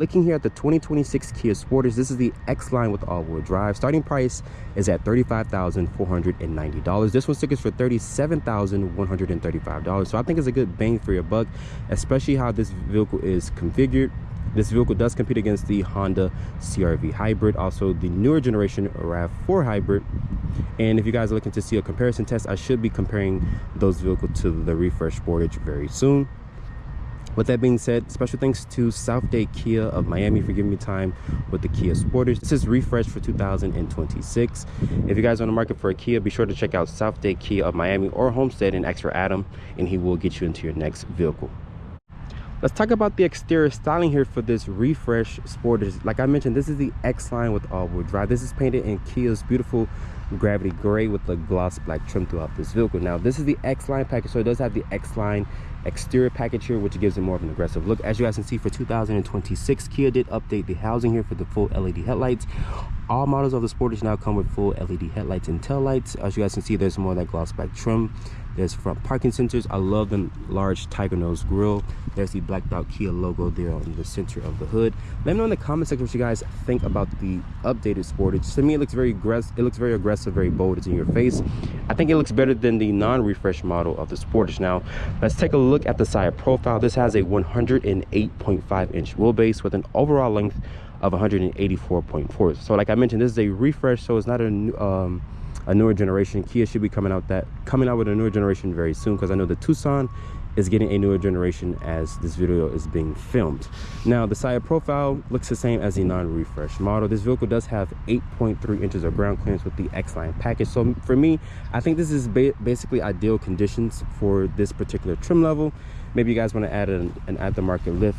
Looking here at the 2026 Kia Sportage, this is the X line with all-wheel drive. Starting price is at $35,490. This one stickers for $37,135. So I think it's a good bang for your buck, especially how this vehicle is configured. This vehicle does compete against the Honda CR-V Hybrid, also the newer generation RAV4 Hybrid. And if you guys are looking to see a comparison test, I should be comparing those vehicles to the refresh Sportage very soon. With that being said, special thanks to South Dade Kia of Miami for giving me time with the Kia Sportage. This is refresh for 2026. If you guys are on the market for a Kia, be sure to check out South Dade Kia of Miami or Homestead and ask for Adam, and he will get you into your next vehicle. Let's talk about the exterior styling here for this refresh Sportage. Like I mentioned, this is the X line with all-wheel drive. This is painted in Kia's beautiful gravity gray with the gloss black trim throughout this vehicle. Now, this is the X line package, so it does have the X line exterior package here, which gives it more of an aggressive look. As you guys can see, for 2026, Kia did update the housing here for the full LED headlights. All models of the Sportage now come with full LED headlights and tail lights. As you guys can see, there's more of that gloss black trim. There's front parking sensors. I love the large tiger nose grille. There's the blacked out Kia logo there on the center of the hood. Let me know in the comment section what you guys think about the updated Sportage. To me, it looks very aggressive. It looks very aggressive, very bold. It's in your face. I think it looks better than the non-refresh model of the Sportage. Now, let's take a look at the side profile. This has a 108.5-inch wheelbase with an overall length of 184.4. So like I mentioned, this is a refresh, so it's not a newer generation. Kia should be coming out with a newer generation very soon, because I know the Tucson is getting a newer generation as this video is being filmed. Now, the side profile looks the same as the non-refresh model. This vehicle does have 8.3 inches of ground clearance with the X-Line package. So for me, I think this is basically ideal conditions for this particular trim level. Maybe you guys want to add an aftermarket lift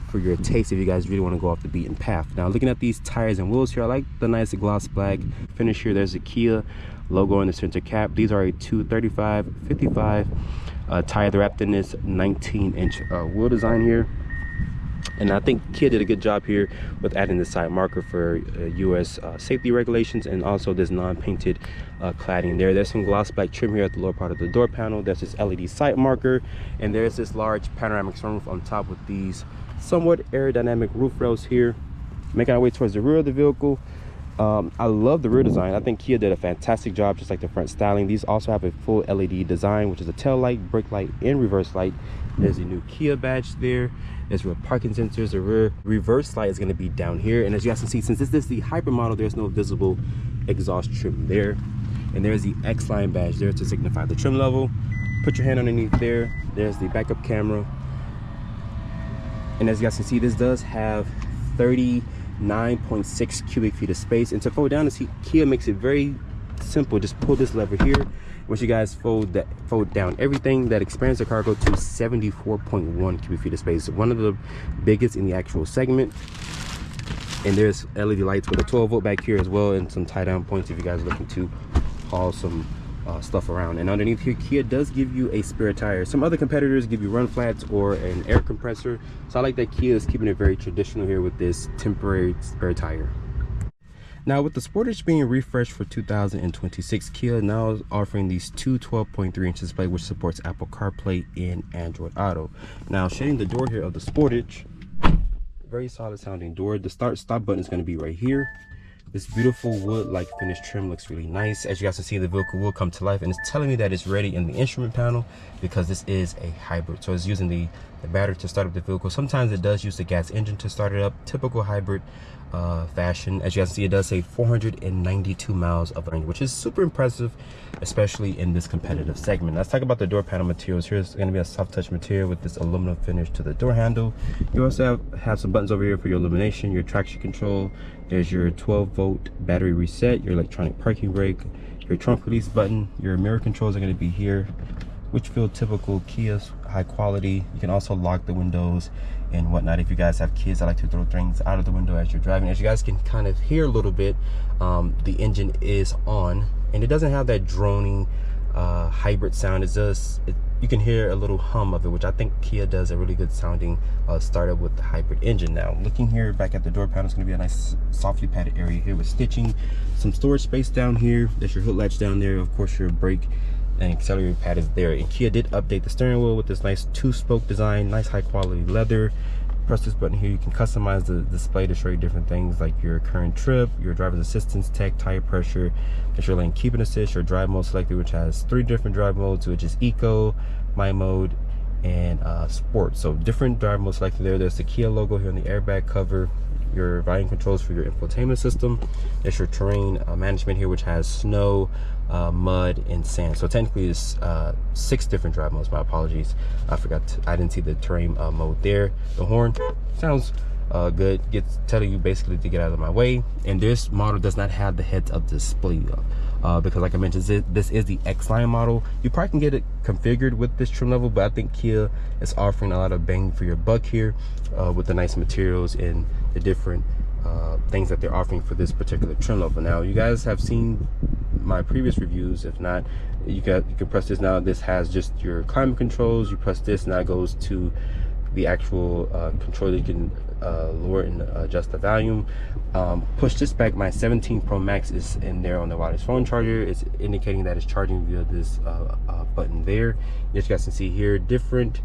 for your taste if you guys really want to go off the beaten path. Now, looking at these tires and wheels here, I like the nice gloss black finish here. There's a Kia logo in the center cap. These are a 235/55 tire. They're wrapped in this 19-inch wheel design here, and I think Kia did a good job here with adding the side marker for US safety regulations, and also this non-painted cladding there. There's some gloss black trim here at the lower part of the door panel. There's this LED side marker, and there's this large panoramic sunroof on top with these somewhat aerodynamic roof rails here. Making our way towards the rear of the vehicle, I love the rear design. I think Kia did a fantastic job, just like the front styling. These also have a full LED design, which is a tail light, brake light, and reverse light. There's a new Kia badge there. There's rear parking sensors. The rear reverse light is going to be down here, and as you guys can see, since this is the hybrid model, there's no visible exhaust trim there. And there's the X-Line badge there to signify the trim level. Put your hand underneath there. There's the backup camera. And as you guys can see, this does have 39.6 cubic feet of space. And to fold down, Kia makes it very simple. Just pull this lever here. Once you guys fold down everything, that expands the cargo to 74.1 cubic feet of space. One of the biggest in the actual segment. And there's LED lights with a 12-volt back here as well, and some tie-down points if you guys are looking to haul some stuff around. And underneath here, Kia does give you a spare tire. Some other competitors give you run flats or an air compressor, so I like that Kia is keeping it very traditional here with this temporary spare tire. Now, with the Sportage being refreshed for 2026, Kia now is offering these two 12.3-inch display, which supports Apple CarPlay and Android Auto. Now, shading the door here of the Sportage, very solid sounding door. The stop button is going to be right here. This beautiful wood-like finish trim looks really nice. As you guys can see, the vehicle will come to life, and it's telling me that it's ready in the instrument panel because this is a hybrid. So it's using the battery to start up the vehicle. Sometimes it does use the gas engine to start it up, typical hybrid fashion. As you guys see, it does say 492 miles of range, which is super impressive, especially in this competitive segment. Let's talk about the door panel materials. Here's going to be a soft touch material with this aluminum finish to the door handle. You also have some buttons over here for your illumination, your traction control. There's your 12-volt battery reset, your electronic parking brake, your trunk release button. Your mirror controls are going to be here, which feel typical Kia's, high quality. You can also lock the windows and whatnot. If you guys have kids that like to throw things out of the window as you're driving, as you guys can kind of hear a little bit, the engine is on, and it doesn't have that droning hybrid sound. It's just you can hear a little hum of it, which I think Kia does a really good sounding startup with the hybrid engine. Now, looking here back at the door panel, it's going to be a nice softly padded area here with stitching, some storage space down here. There's your hood latch down there, of course your brake and accelerator pad is there. And Kia did update the steering wheel with this nice 2-spoke design, nice high quality leather. press this button here, you can customize the display to show you different things like your current trip, your driver's assistance, tech, tire pressure, there's your lane keeping assist, your drive mode selected, which has 3 different drive modes, which is eco, my mode, and sport. So different drive modes selected there. There's the Kia logo here on the airbag cover, your volume controls for your infotainment system. There's your terrain management here, which has snow, mud, and sand. So technically it's 6 different drive modes. My apologies, I didn't see the terrain mode there. The horn sounds good, telling you basically to get out of my way. And this model does not have the heads-up display because like I mentioned, this is the X-Line model. You probably can get it configured with this trim level, but I think Kia is offering a lot of bang for your buck here with the nice materials and the different things that they're offering for this particular trim level. Now, you guys have seen my previous reviews. If not, you can press this now. This has just your climate controls. You press this, now it goes to the actual controller. You can lower and adjust the volume. Push this back. My 17 Pro Max is in there on the wireless phone charger. It's indicating that it's charging via this button there. As you guys can see here, different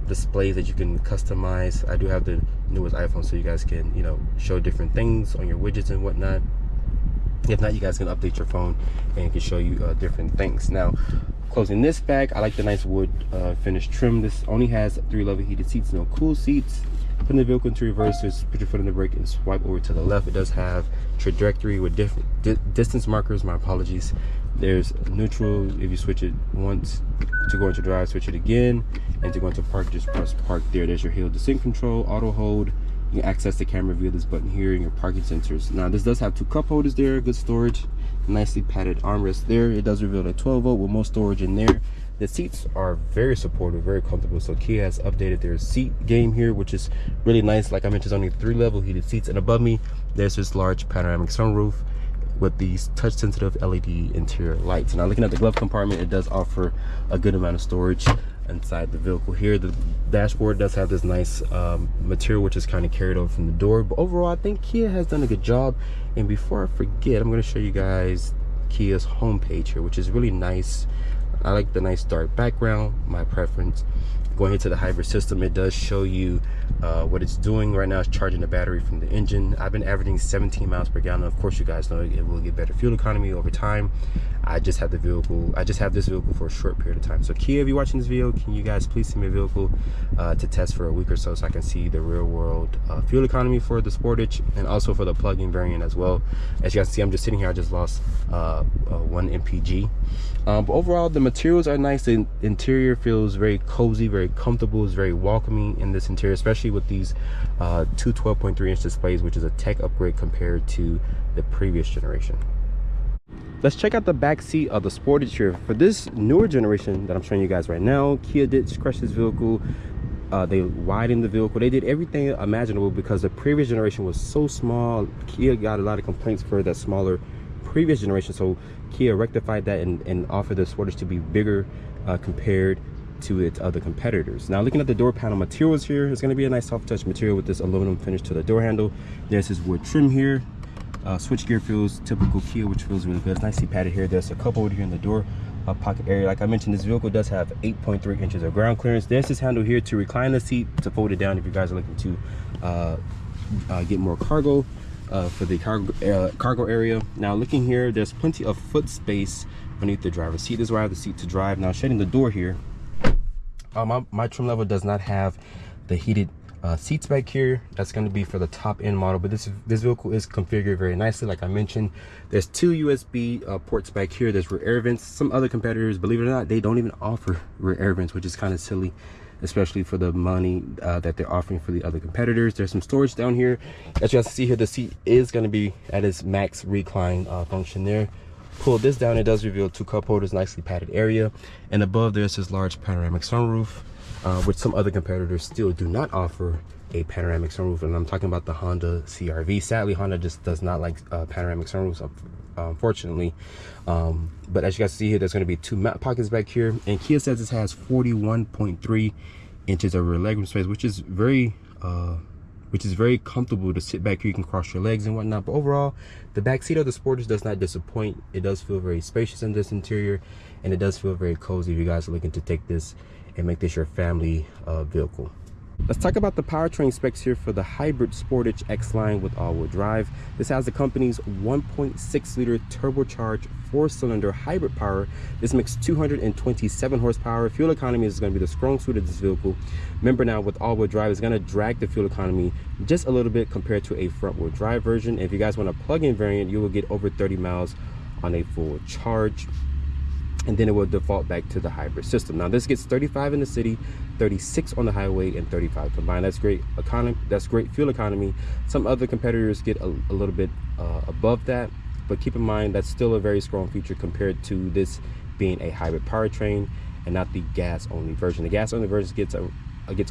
displays that you can customize. I do have the newest iPhone, so you guys can, you know, show different things on your widgets and whatnot. If not, you guys can update your phone and it can show you different things. Now, closing this back, I like the nice wood finish trim. This only has 3 level heated seats, no cool seats. Putting the vehicle into reverse, just put your foot on the brake and swipe over to the left. It does have trajectory with different distance markers. My apologies. There's neutral. If you switch it once to go into drive, switch it again, and to go into park, just press park there. There's your hill descent control, auto hold. You can access the camera via this button here and your parking sensors. Now, this does have 2 cup holders there, good storage, nicely padded armrest there. It does reveal a 12 volt with more storage in there. The seats are very supportive, very comfortable. So Kia has updated their seat game here, which is really nice. Like I mentioned, it's only 3 level heated seats. And above me, there's this large panoramic sunroof with these touch sensitive LED interior lights. Now, looking at the glove compartment, it does offer a good amount of storage inside the vehicle here. The dashboard does have this nice material, which is kind of carried over from the door. But overall, I think Kia has done a good job. And before I forget, I'm going to show you guys Kia's homepage here, which is really nice. I like the nice dark background, my preference. Going into the hybrid system, it does show you what it's doing right now. It's charging the battery from the engine. I've been averaging 17 miles per gallon. Of course, you guys know it will get better fuel economy over time. I just have this vehicle for a short period of time. So Kia, if you're watching this video, can you guys please send me a vehicle to test for a week or so I can see the real world fuel economy for the Sportage and also for the plug-in variant as well. As you guys can see, I'm just sitting here. I just lost 1 mpg. But overall, the materials are nice. The interior feels very cozy, very comfortable. It's very welcoming in this interior, especially with these 2 12.3-inch displays, which is a tech upgrade compared to the previous generation. Let's check out the back seat of the Sportage here. For this newer generation that I'm showing you guys right now, Kia did scratch this vehicle. They widened the vehicle. They did everything imaginable because the previous generation was so small. Kia got a lot of complaints for that smaller previous generation, so Kia rectified that and offered the Sportage to be bigger compared to its other competitors. Now, looking at the door panel materials here, it's going to be a nice soft touch material with this aluminum finish to the door handle. There's this wood trim here. Switch gear feels typical Kia, which feels really good. It's nicely padded here. There's a cup holder here in the door pocket area. Like I mentioned, this vehicle does have 8.3 inches of ground clearance. There's this handle here to recline the seat, to fold it down if you guys are looking to get more cargo for the cargo area. Now, looking here, there's plenty of foot space beneath the driver's seat. This is where I have the seat to drive. Now, shutting the door here, my trim level does not have the heated seats back here. That's going to be for the top end model, but this vehicle is configured very nicely. Like I mentioned, there's 2 USB ports back here. There's rear air vents. Some other competitors, believe it or not, they don't even offer rear air vents, which is kind of silly, especially for the money that they're offering for the other competitors. There's some storage down here. As you guys can see here, the seat is going to be at its max recline function there. Pull this down, it does reveal 2 cup holders, nicely padded area, and above there's this large panoramic sunroof, which some other competitors still do not offer a panoramic sunroof, and I'm talking about the Honda CR-V. Sadly, Honda just does not like panoramic sunroofs, unfortunately. But as you guys see here, there's going to be 2 map pockets back here, and Kia says this has 41.3 inches of rear legroom space, which is very comfortable to sit back here. You can cross your legs and whatnot. But overall, the back seat of the Sportage does not disappoint. It does feel very spacious in this interior, and it does feel very cozy if you guys are looking to take this and make this your family vehicle. Let's talk about the powertrain specs here for the hybrid Sportage X line with all-wheel drive. This has the company's 1.6 liter turbocharged 4-cylinder hybrid power. This makes 227 horsepower. Fuel economy is going to be the strong suit of this vehicle. Remember now, with all-wheel drive, it's going to drag the fuel economy just a little bit compared to a front-wheel drive version. If you guys want a plug-in variant, you will get over 30 miles on a full charge, and then it will default back to the hybrid system. Now this gets 35 in the city, 36 on the highway, and 35 combined. That's great economy. That's great fuel economy. Some other competitors get a little bit above that, but keep in mind that's still a very strong feature compared to this being a hybrid powertrain and not the gas only version. The gas only version gets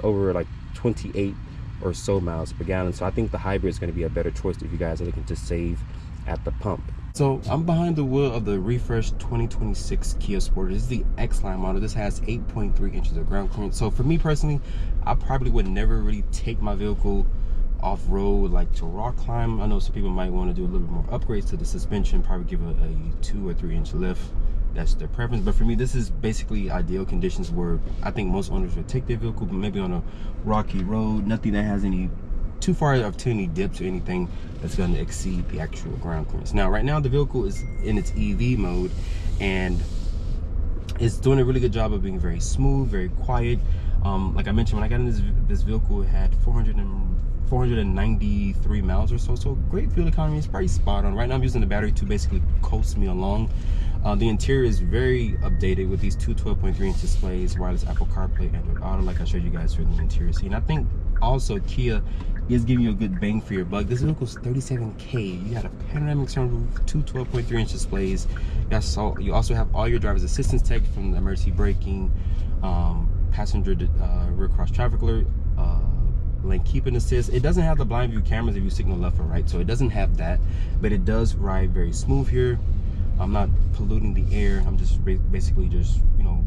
over like 28 or so miles per gallon. So I think the hybrid is going to be a better choice if you guys are looking to save at the pump. So I'm behind the wheel of the refreshed 2026 Kia Sportage. This is the X-Line model. This has 8.3 inches of ground clearance. So for me personally, I probably would never really take my vehicle off-road, like to rock climb. I know some people might want to do a little bit more upgrades to the suspension, probably give a 2 or 3 inch lift. That's their preference. But for me, this is basically ideal conditions where I think most owners would take their vehicle, but maybe on a rocky road, nothing that has any too far of any dips or anything that's going to exceed the actual ground clearance. Now right now the vehicle is in its EV mode, and it's doing a really good job of being very smooth, very quiet. Like I mentioned, when I got in this vehicle, it had 493 miles or so. So great fuel economy. It's probably spot on. Right now I'm using the battery to basically coast me along. The interior is very updated with these two 12.3 inch displays, wireless Apple CarPlay, Android Auto, like I showed you guys for the interior scene. I think also Kia is giving you a good bang for your buck. This vehicle's $37K. You got a panoramic sunroof, two 12.3 inch displays. You also have all your driver's assistance tech, from the emergency braking, passenger rear cross traffic alert, lane keeping assist. It doesn't have the blind view cameras if you signal left or right, so it doesn't have that, but it does ride very smooth here. I'm not polluting the air. I'm just basically just, you know,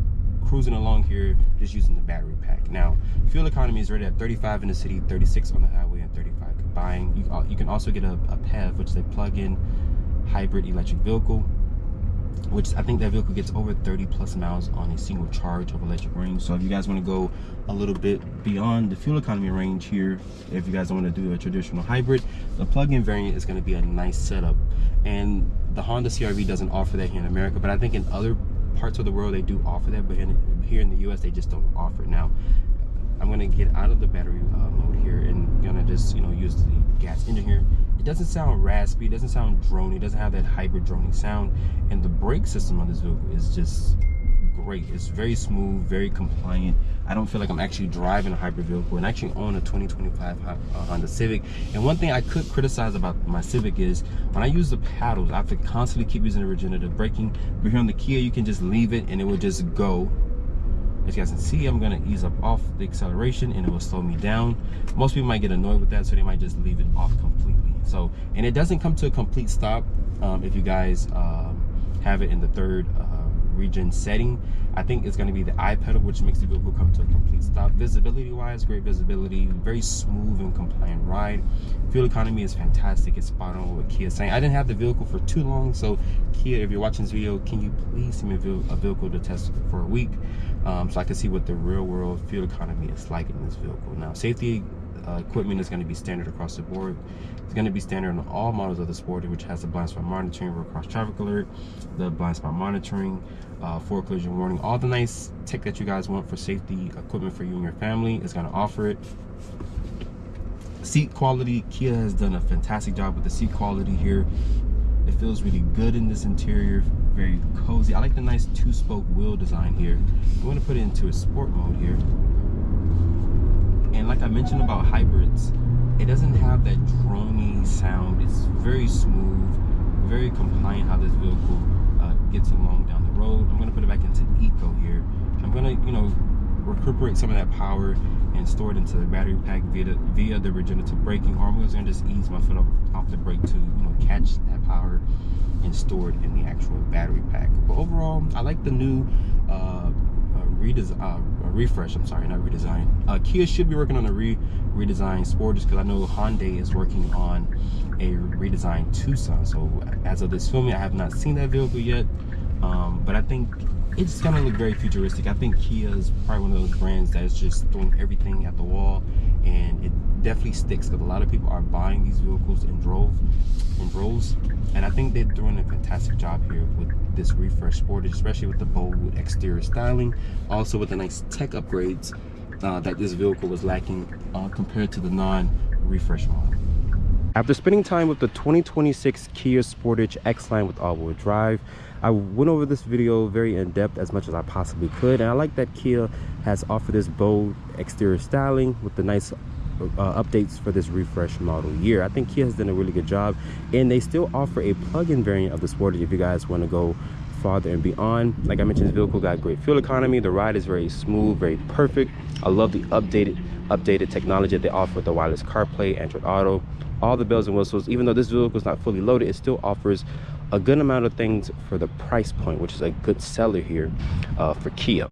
cruising along here, just using the battery pack. Now, fuel economy is rated at 35 in the city, 36 on the highway, and 35 combined. You can also get a PHEV, which is a plug-in hybrid electric vehicle, which I think that vehicle gets over 30 plus miles on a single charge of electric range. So if you guys want to go a little bit beyond the fuel economy range here, if you guys don't want to do a traditional hybrid, the plug-in variant is going to be a nice setup. And the Honda CR-V doesn't offer that here in America, but I think in other parts of the world they do offer that, but here in the US they just don't offer it. Now I'm going to get out of the battery mode here and gonna just, you know, use the gas engine here. It doesn't sound raspy, it doesn't sound drony, it doesn't have that hybrid droning sound, and the brake system on this vehicle is just great. It's very smooth, very compliant. I don't feel like I'm actually driving a hybrid vehicle, and I actually own a 2025 Honda Civic. And one thing I could criticize about my Civic is when I use the paddles, I have to constantly keep using the regenerative braking. But here on the Kia, you can just leave it and it will just go. As you guys can see, I'm gonna ease up off the acceleration and it will slow me down. Most people might get annoyed with that, so they might just leave it off completely. So, and it doesn't come to a complete stop if you guys have it in the third regen setting. I think it's going to be the I pedal, which makes the vehicle come to a complete stop. Visibility wise, great visibility, very smooth and compliant ride. Fuel economy is fantastic. It's spot on what Kia is saying. I didn't have the vehicle for too long, so Kia, if you're watching this video, can you please send me a vehicle to test for a week, so I can see what the real world fuel economy is like in this vehicle. Now, safety equipment is going to be standard across the board. It's going to be standard on all models of the Sportage, which has the blind spot monitoring, rear cross traffic alert, the blind spot monitoring, forward collision warning, all the nice tech that you guys want for safety equipment for you and your family is going to offer it. Seat quality, Kia has done a fantastic job with the seat quality here. It feels really good in this interior, very cozy. I like the nice two-spoke wheel design here. I'm going to put it into a sport mode here. And like I mentioned about hybrids, it doesn't have that drony sound. It's very smooth, very compliant how this vehicle gets along down the road. I'm going to put it back into eco here. I'm going to, you know, recuperate some of that power and store it into the battery pack via the regenerative braking, or I'm going to just ease my foot off the brake to, you know, catch that power and store it in the actual battery pack. But overall, I like the new refresh. I'm sorry, not redesign. Kia should be working on a redesigned Sportage, because I know Hyundai is working on a redesigned Tucson. So as of this filming, I have not seen that vehicle yet, but I think it's gonna look very futuristic. I think Kia is probably one of those brands that is just throwing everything at the wall, and it definitely sticks because a lot of people are buying these vehicles in droves, and I think they're doing a fantastic job here with this refresh Sportage, especially with the bold exterior styling, also with the nice tech upgrades that this vehicle was lacking compared to the non-refresh model. After spending time with the 2026 Kia Sportage X-Line with all-wheel drive, I went over this video very in-depth as much as I possibly could, and I like that Kia has offered this bold exterior styling with the nice updates for this refresh model year. I think Kia has done a really good job, and they still offer a plug-in variant of the Sportage if you guys want to go farther and beyond. Like I mentioned, this vehicle got great fuel economy. The ride is very smooth, very perfect. I love the updated technology that they offer with the wireless CarPlay, Android Auto, all the bells and whistles. Even though this vehicle is not fully loaded, it still offers a good amount of things for the price point, which is a good seller here for Kia.